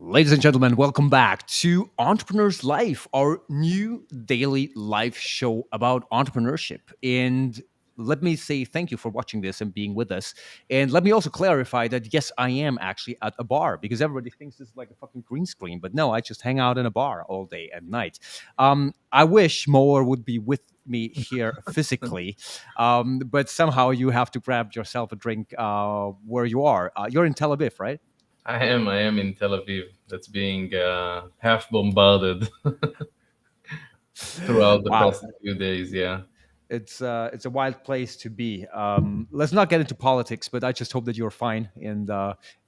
Ladies and gentlemen, welcome back to Entrepreneur's Life, our new daily live show about entrepreneurship. And let me say thank you for watching this and being with us. And let me also clarify that yes, I am actually at a bar because everybody thinks this is like a fucking green screen, but no, I just hang out in a bar all day and night. I wish Maor would be with me here physically, but somehow you have to grab yourself a drink where you are. You're in Tel Aviv, right? I am in Tel Aviv. That's being half bombarded throughout the Wow. past few days. Yeah. It's a wild place to be. Let's not get into politics, but I just hope that you're fine and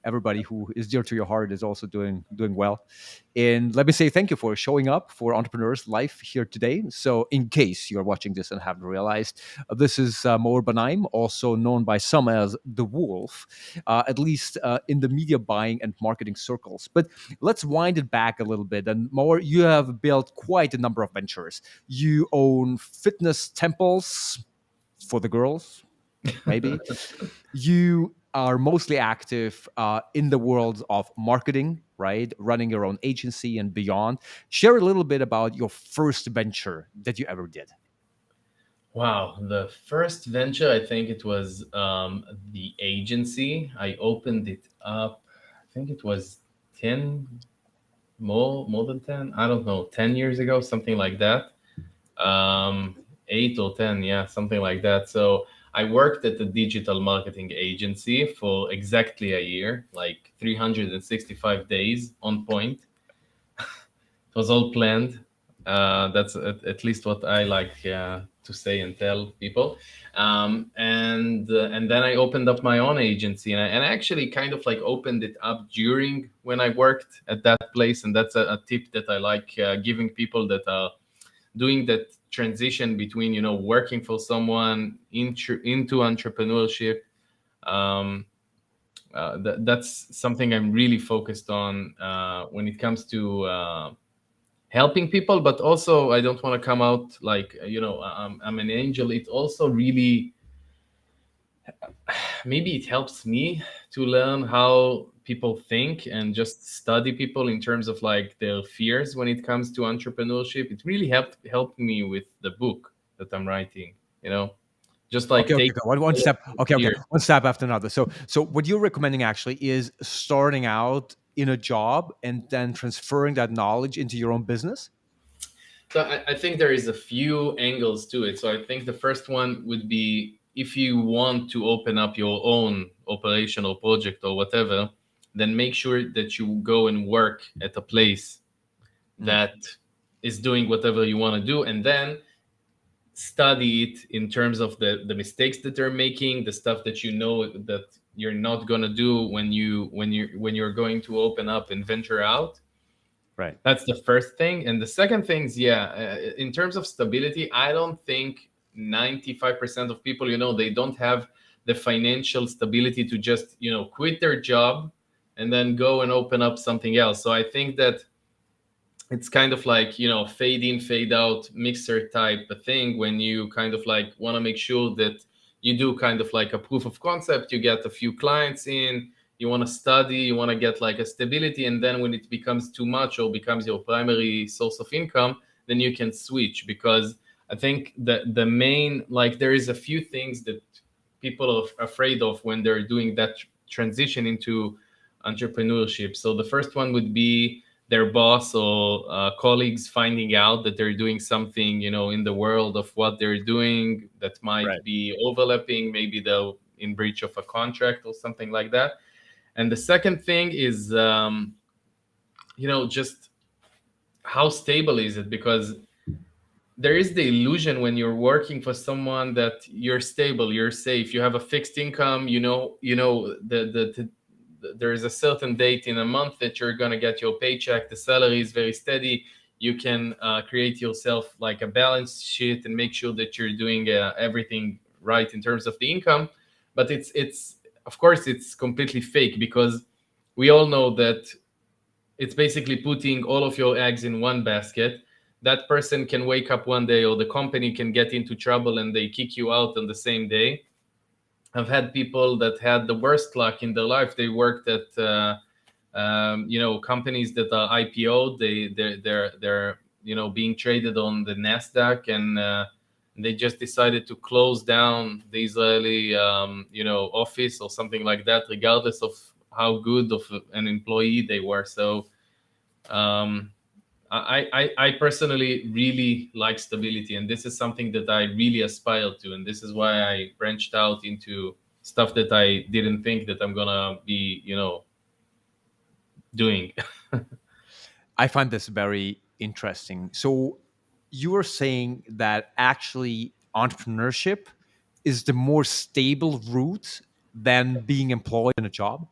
everybody who is dear to your heart is also doing well. And let me say thank you for showing up for Entrepreneurs Life here today. So, in case you're watching this and haven't realized, this is Maor Benaim, also known by some as the Wolf, at least in the media buying and marketing circles. But let's wind it back a little bit. And Maor, you have built quite a number of ventures. You own fitness temples for the girls, maybe. You are mostly active in the world of marketing, right? Running your own agency and beyond. Share a little bit about your first venture that you ever did. Wow. The first venture, I think it was the agency. I opened it up. I think it was 10, more than 10. I don't know, 10 years ago, something like that. 8 or 10, yeah, something like that. So I worked at a digital marketing agency for exactly a year, like 365 days on point. It was all planned. That's at least what I like to say and tell people. And then I opened up my own agency, and I actually kind of like opened it up during when I worked at that place. And that's a tip that I like giving people that are doing that transition between working for someone into entrepreneurship. Um, that's something I'm really focused on when it comes to helping people, but also I don't want to come out like I'm an angel. It also really, maybe it helps me to learn how people think and just study people in terms of like their fears when it comes to entrepreneurship. It really helped me with the book that I'm writing, you know just Okay, like okay, take okay. One all of step. the Okay, okay. fears. One step after another. So what you're recommending actually is starting out in a job and then transferring that knowledge into your own business. So I think there is a few angles to it. So I think the first one would be, if you want to open up your own operational project or whatever, then make sure that you go and work at a place Mm, that is doing whatever you want to do, and then study it in terms of the mistakes that they're making, the stuff that that you're not going to do when you're going to open up and venture out. right. That's the first thing. And the second thing is, yeah, in terms of stability, I don't think 95% of people, they don't have the financial stability to just, quit their job and then go and open up something else. So I think that it's kind of like, fade in, fade out mixer type of thing, when you kind of like want to make sure that you do kind of like a proof of concept, you get a few clients in, you want to study, you want to get like a stability, and then when it becomes too much or becomes your primary source of income, then you can switch. Because I think that the main, like, there is a few things that people are afraid of when they're doing that transition into entrepreneurship. So the first one would be their boss or colleagues finding out that they're doing something, in the world of what they're doing that might Right. be overlapping. Maybe they're in breach of a contract or something like that. And the second thing is, just how stable is it? Because there is the illusion when you're working for someone that you're stable, you're safe, you have a fixed income, there is a certain date in a month that you're going to get your paycheck, the salary is very steady, you can create yourself like a balance sheet and make sure that you're doing everything right in terms of the income. But it's of course it's completely fake, because we all know that it's basically putting all of your eggs in one basket. That person can wake up one day, or the company can get into trouble and they kick you out on the same day. I've had people that had the worst luck in their life. They worked at companies that are IPO, they're being traded on the Nasdaq, and they just decided to close down the Israeli office or something like that, regardless of how good of an employee they were. So um, I personally really like stability, and this is something that I really aspire to, and this is why I branched out into stuff that I didn't think that I'm gonna be, doing. I find this very interesting. So you are saying that actually entrepreneurship is the more stable route than being employed in a job?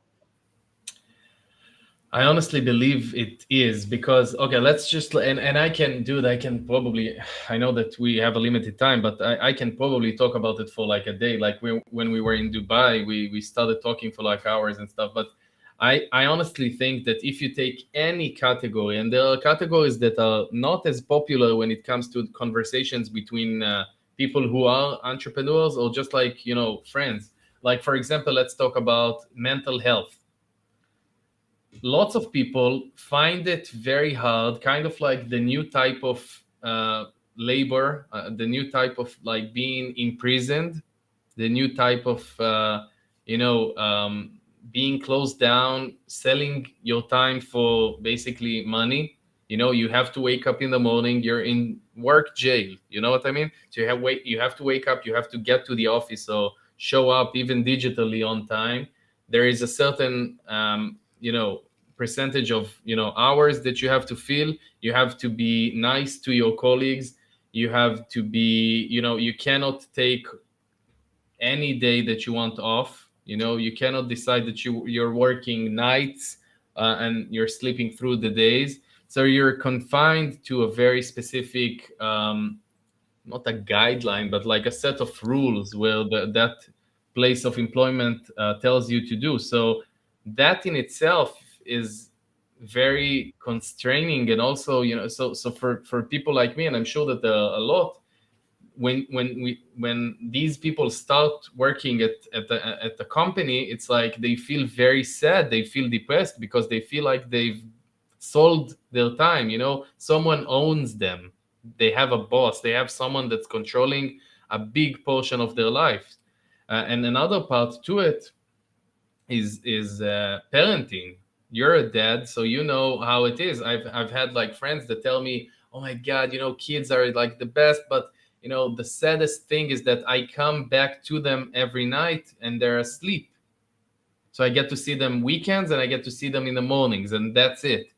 I honestly believe it is because okay, let's just and I can do it. I can probably I know that we have a limited time, but I can probably talk about it for like a day. Like when we were in Dubai, we started talking for like hours and stuff. But I honestly think that if you take any category, and there are categories that are not as popular when it comes to conversations between people who are entrepreneurs or just like friends. Like for example, let's talk about mental health. Lots of people find it very hard, kind of like the new type of labor, the new type of like being imprisoned, the new type of you know um, being closed down, selling your time for basically money. You have to wake up in the morning, you're in work jail, you know what I mean? So you have to wake up, you have to get to the office or show up even digitally on time. There is a certain percentage of hours that you have to fill. You have to be nice to your colleagues. You have to be, you cannot take any day that you want off. You cannot decide that you're working nights and you're sleeping through the days. So you're confined to a very specific, not a guideline, but like a set of rules where that place of employment tells you to do. So that in itself is very constraining, and also so for people like me, and I'm sure that there are a lot, when these people start working at the company, it's like they feel very sad, they feel depressed because they feel like they've sold their time. Someone owns them, they have a boss, they have someone that's controlling a big portion of their life. And another part to it is parenting. You're a dad, so you know how it is. I've had like friends that tell me, "Oh my God, kids are like the best," but the saddest thing is that I come back to them every night and they're asleep. So I get to see them weekends and I get to see them in the mornings, and that's it,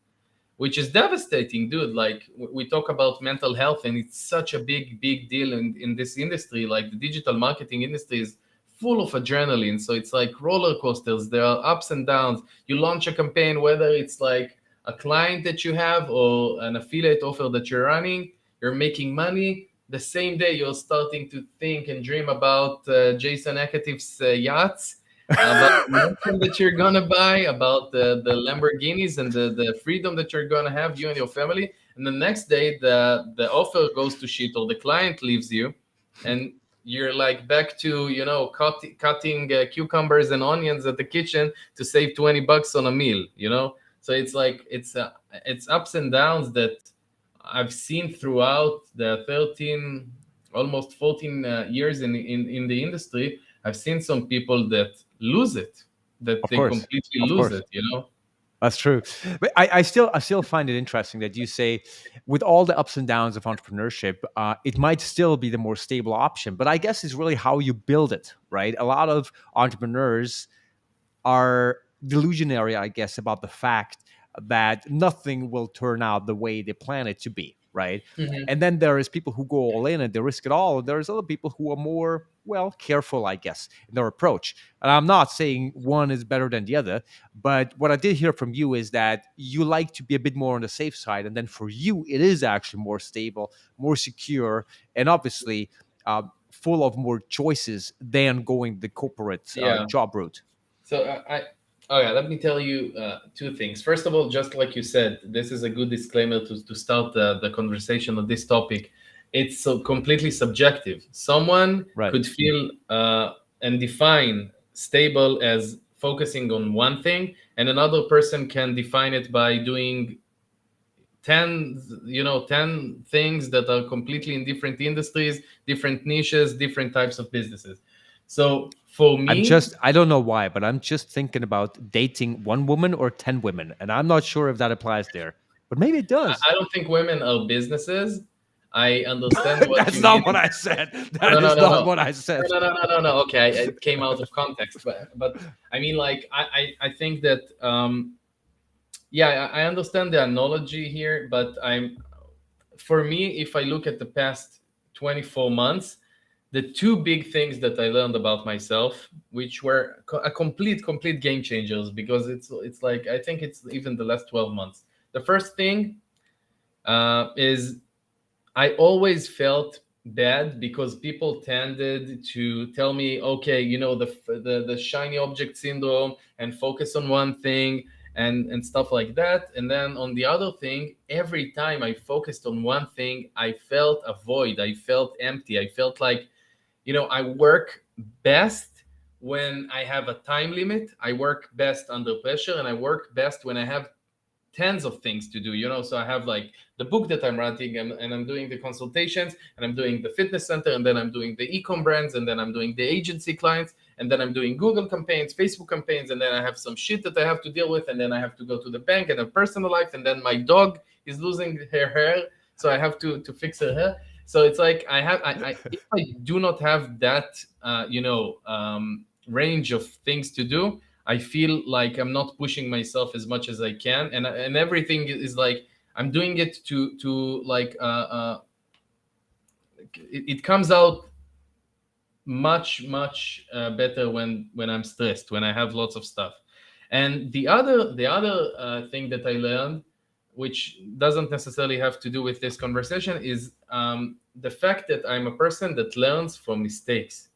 which is devastating, dude. Like we talk about mental health, and it's such a big deal in this industry. Like the digital marketing industry is full of adrenaline, so it's like roller coasters. There are ups and downs. You launch a campaign, whether it's like a client that you have or an affiliate offer that you're running, you're making money. The same day you're starting to think and dream about Jason Ekative's yachts, about the mansion that you're gonna buy, about the Lamborghinis and the freedom that you're gonna have, you and your family. And the next day, the offer goes to shit, or the client leaves you, and you're like back to cutting cucumbers and onions at the kitchen to save $20 on a meal. So it's like it's ups and downs that I've seen throughout the 13, almost 14 years in the industry. I've seen some people that lose it, that Of they course. completely Of lose course. it. That's true. But I still find it interesting that you say, with all the ups and downs of entrepreneurship, it might still be the more stable option. But I guess it's really how you build it, right? A lot of entrepreneurs are delusionary, I guess, about the fact that nothing will turn out the way they plan it to be, right? Mhm. And then there is people who go all in and they risk it all. And there's other people who are more, well, careful, I guess, in their approach. And I'm not saying one is better than the other, but what I did hear from you is that you like to be a bit more on the safe side. And then for you, it is actually more stable, more secure, and obviously full of more choices than going the corporate Yeah. job route. So oh yeah, let me tell you two things. First of all, just like you said, this is a good disclaimer to start the conversation on this topic. It's so completely subjective. Someone Right. could feel and define stable as focusing on one thing, and another person can define it by doing 10 things that are completely in different industries, different niches, different types of businesses. So for me, I don't know why, but I'm just thinking about dating one woman or 10 women. And I'm not sure if that applies there, but maybe it does. I don't think women are businesses. I understand what That's you mean. not what I said. No, That no, is no, not no, what I said. no, no, no, no, no. Okay, it came out of context, but I mean, like, I think that yeah, I understand the analogy here, but for me, if I look at the past 24 months, the two big things that I learned about myself, which were a complete game changers, because it's like, I think it's even the last 12 months. The first thing is I always felt bad because people tended to tell me, okay, the shiny object syndrome, and focus on one thing, and stuff like that. And then on the other thing, every time I focused on one thing, I felt a void. I felt empty. I felt like, I work best when I have a time limit. I work best under pressure, and I work best when I have tens of things to do. So I have like the book that I'm writing, and I'm doing the consultations, and I'm doing the fitness center, and then I'm doing the ecom brands, and then I'm doing the agency clients, and then I'm doing Google campaigns, Facebook campaigns, and then I have some shit that I have to deal with, and then I have to go to the bank and have personal life, and then my dog is losing her hair, so I have to fix her hair. So it's like if I do not have that range of things to do, I feel like I'm not pushing myself as much as I can, and everything is like I'm doing it to like it comes out much better when I'm stressed, when I have lots of stuff. And the other thing that I learned, which doesn't necessarily have to do with this conversation, is the fact that I'm a person that learns from mistakes.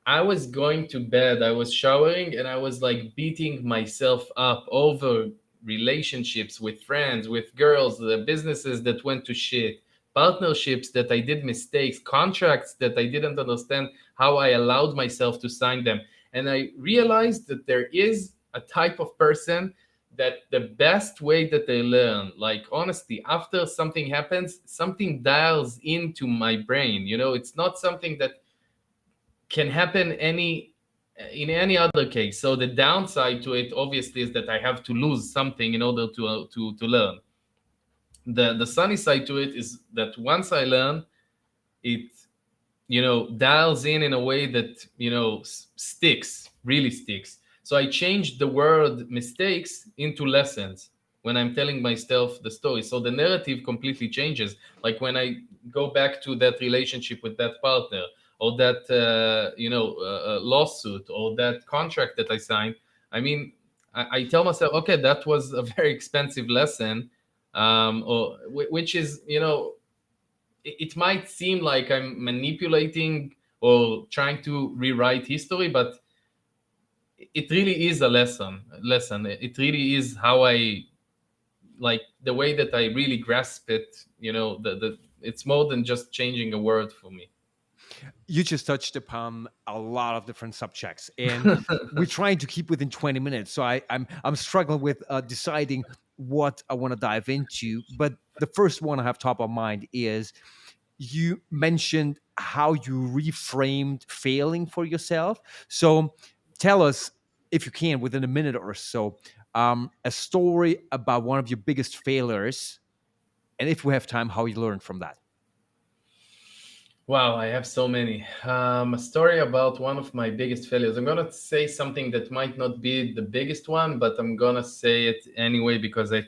I was going to bed, I was showering, and I was like beating myself up over relationships with friends, with girls, the businesses that went to shit, partnerships that I did mistakes, contracts that I didn't understand how I allowed myself to sign them. And I realized that there is a type of person that the best way that they learn, like honestly, after something happens, something dials into my brain. It's not something that can happen in any other case. So the downside to it, obviously, is that I have to lose something in order to learn. The sunny side to it is that once I learn, it dials in a way that sticks, really sticks. So I changed the word mistakes into lessons when I'm telling myself the story. So the narrative completely changes. Like when I go back to that relationship with that partner, or that lawsuit, or that contract that I signed. I mean, I tell myself, okay, that was a very expensive lesson, which is, it might seem like I'm manipulating or trying to rewrite history, but it really is a lesson. It really is how I, like, the way that I really grasp it. The it's more than just changing a word for me. You just touched upon a lot of different subjects, and we're trying to keep within 20 minutes. So I'm struggling with deciding what I want to dive into. But the first one I have top of mind is you mentioned how you reframed failing for yourself. So tell us, if you can, within a minute or so, a story about one of your biggest failures, and if we have time, how you learned from that. Wow, I have so many. A story about one of my biggest failures. I'm gonna say something that might not be the biggest one, but I'm gonna say it anyway because I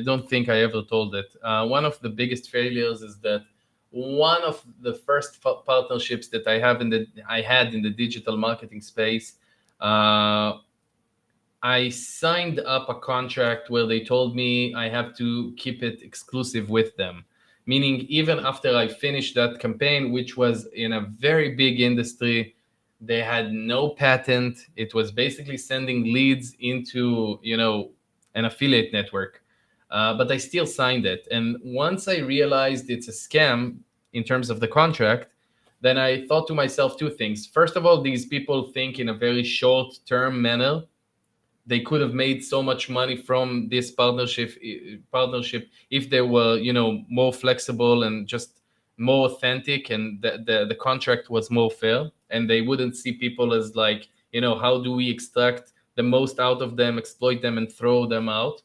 don't think I ever told it. One of the biggest failures is that one of the first partnerships that I had in the digital marketing space. I signed up a contract where they told me I have to keep it exclusive with them. Meaning, even after I finished that campaign, which was in a very big industry, they had no patent. It was basically sending leads into, an affiliate network. But I still signed it. And once I realized it's a scam in terms of the contract, then I thought to myself two things. First of all, these people think in a very short term manner, they could have made so much money from this partnership if they were, more flexible and just more authentic, and the contract was more fair, and they wouldn't see people as like, how do we extract the most out of them, exploit them, and throw them out.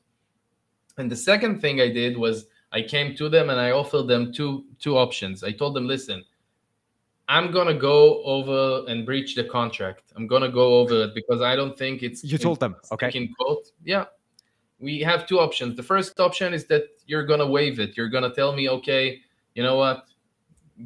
And the second thing I did was I came to them and I offered them two options. I told them, listen, I'm gonna go over and breach the contract. I'm gonna go over it because I don't think it's You in told them, okay? sticking quote. Yeah, we have two options. The first option is that you're gonna waive it. You're gonna tell me, okay, you know what?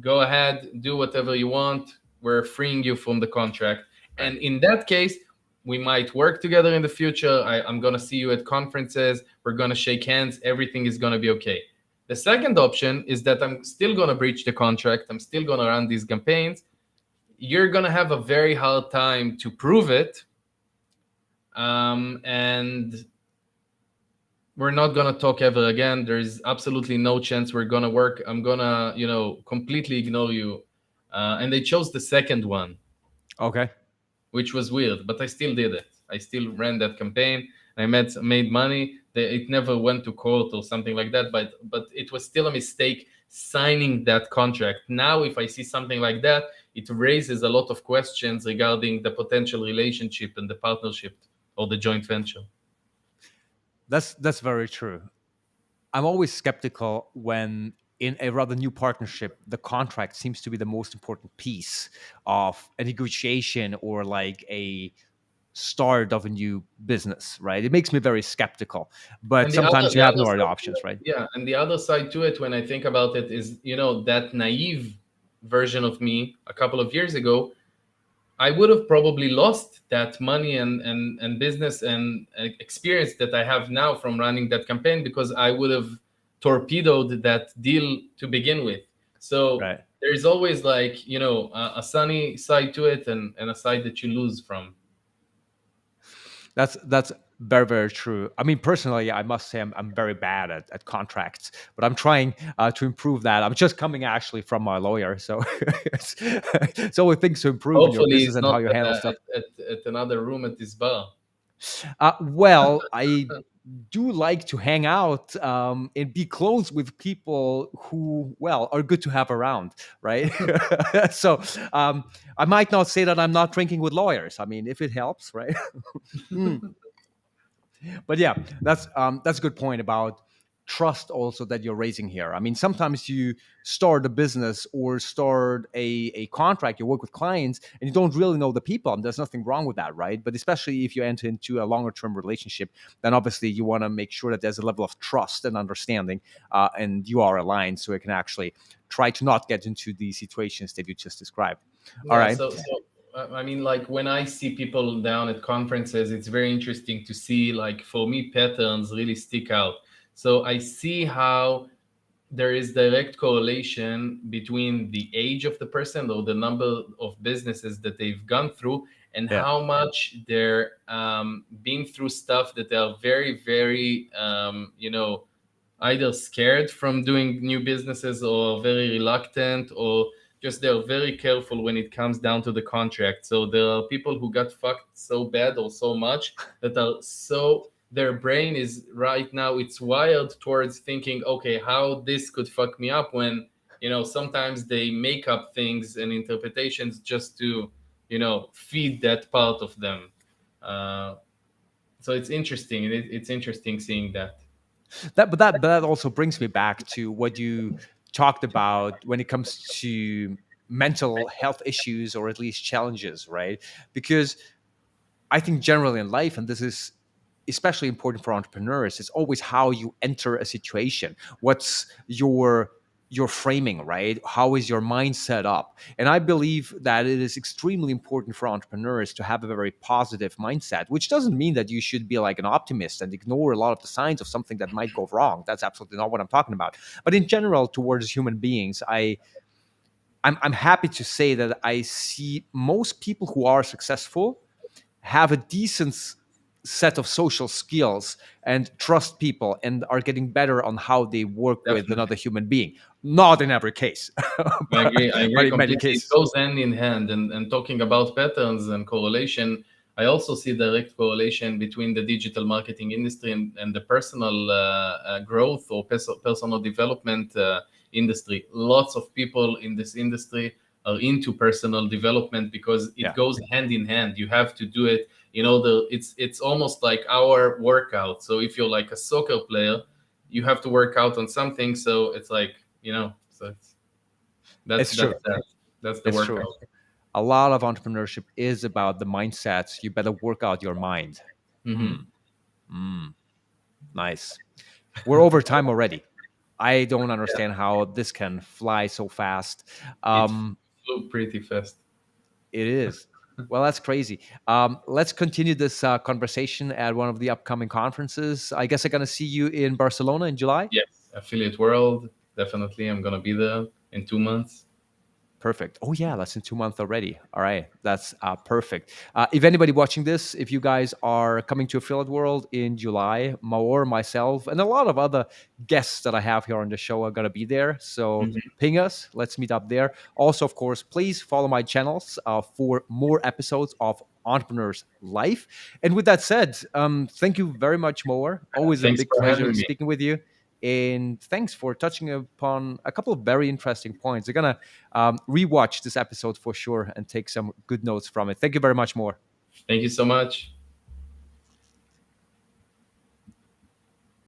Go ahead, do whatever you want. We're freeing you from the contract. Right. And in that case, we might work together in the future. I'm going to see you at conferences. We're going to shake hands. Everything is going to be okay. The second option is that I'm still going to breach the contract. I'm still going to run these campaigns. You're going to have a very hard time to prove it. And we're not going to talk ever again. There's absolutely no chance we're going to work. I'm going to, completely ignore you. And they chose the second one, Okay. which was weird, but I still did it. I still ran that campaign. I made money. It never went to court or something like that, but it was still a mistake signing that contract. Now, if I see something like that, it raises a lot of questions regarding the potential relationship and the partnership or the joint venture. That's very true. I'm always skeptical when in a rather new partnership, the contract seems to be the most important piece of a negotiation or like a start of a new business, right? It makes me very skeptical. But And sometimes you the have other no other side to options, it, right? yeah, and the other side to it, when I think about it, is that naive version of me a couple of years ago. I would have probably lost that money and business and experience that I have now from running that campaign, because I would have torpedoed that deal to begin with. So Right. there's always like, a sunny side to it, and a side that you lose from. That's very very true. I mean, personally, I must say I'm very bad at contracts, but I'm trying to improve that. I'm just coming actually from my lawyer, so it's always things to improve in your Hopefully, business it's and how not you handle stuff. at another room at this bar. Well, I do like to hang out and be close with people who, well, are good to have around, right? So I might not say that I'm not drinking with lawyers. I mean, if it helps, right? Hmm. But yeah, that's a good point about trust also that you're raising here. I mean, sometimes you start a business or start a contract, you work with clients and you don't really know the people, and there's nothing wrong with that, right? But especially if you enter into a longer term relationship, then obviously you want to make sure that there's a level of trust and understanding, and you are aligned, so you can actually try to not get into the situations that you just described. All Yeah, right. so I mean, like when I see people down at conferences, it's very interesting to see, like, for me, patterns really stick out. So I see how there is direct correlation between the age of the person or the number of businesses that they've gone through, and Yeah. how much they're been through stuff that they are very, very, either scared from doing new businesses, or very reluctant, or just they're very careful when it comes down to the contract. So there are people who got fucked so bad or so much that are so, their brain is right now, it's wired towards thinking, okay, how this could fuck me up, when sometimes they make up things and interpretations just to feed that part of them. So it's interesting. It's interesting seeing that. But that also brings me back to what you talked about when it comes to mental health issues or at least challenges, right? Because I think generally in life, and this is especially important for entrepreneurs, it's always how you enter a situation. What's your framing, right? How is your mind set up? And I believe that it is extremely important for entrepreneurs to have a very positive mindset, which doesn't mean that you should be like an optimist and ignore a lot of the signs of something that might go wrong. That's absolutely not what I'm talking about. But in general, towards human beings, I'm happy to say that I see most people who are successful have a decent set of social skills and trust people and are getting better on how they work with Definitely. another human being. Not in every case, I agree. I but agree in many completely. It cases. goes hand in hand. And talking about patterns and correlation, I also see direct correlation between the digital marketing industry and the personal growth or personal development industry. Lots of people in this industry are into personal development because it Yeah. goes hand in hand. You have to do it. It's almost like our workout. So if you're like a soccer player, you have to work out on something. So it's like, so that's It's true. that's the It's true. workout. A lot of entrepreneurship is about the mindsets. You better work out your mind. Hmm. Hmm. Mm. Nice. We're over time already. I don't understand how this can fly so fast. It Um, flew pretty fast. it is. Well, that's crazy. Let's continue this conversation at one of the upcoming conferences. I guess I'm going to see you in Barcelona in July. Yes, Affiliate World. Definitely, I'm gonna be there in 2 months. Perfect. Oh yeah, that's in 2 months already. All right, that's perfect. If anybody watching this, if you guys are coming to Affiliate World in July, Maor, myself, and a lot of other guests that I have here on the show are gonna be there. So Mhm. ping us. Let's meet up there. Also, of course, please follow my channels for more episodes of Entrepreneur's Life. And with that said, thank you very much, Maor. Always a Thanks big for pleasure having me. speaking with you. And thanks for touching upon a couple of very interesting points. They're gonna rewatch this episode for sure and take some good notes from it. Thank you very much, more. Thank you so much.